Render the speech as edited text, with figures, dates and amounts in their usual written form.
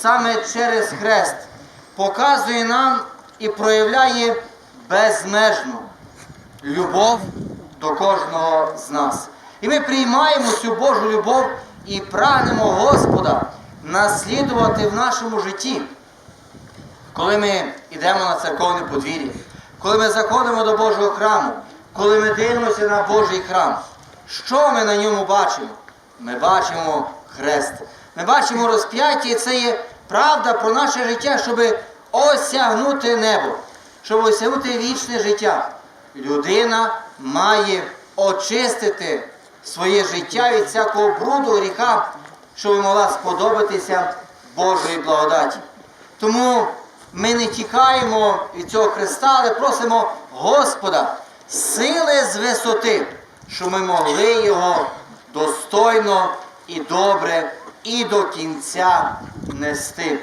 саме через хрест показує нам і проявляє безмежну любов до кожного з нас. І ми приймаємо цю Божу любов і прагнемо Господа наслідувати в нашому житті. Коли ми йдемо на церковне подвір'я, коли ми заходимо до Божого храму, коли ми дивимося на Божий храм, що ми на ньому бачимо? Ми бачимо хрест. Ми бачимо розп'яття, і це є правда про наше життя, щоб осягнути небо, щоб осягнути вічне життя. Людина має очистити своє життя від всякого бруду, гріха, щоб могла сподобатися Божої благодаті. Тому ми не тікаємо від цього Христа, але просимо Господа сили з висоти, щоб ми могли Його достойно і добре і до кінця нести.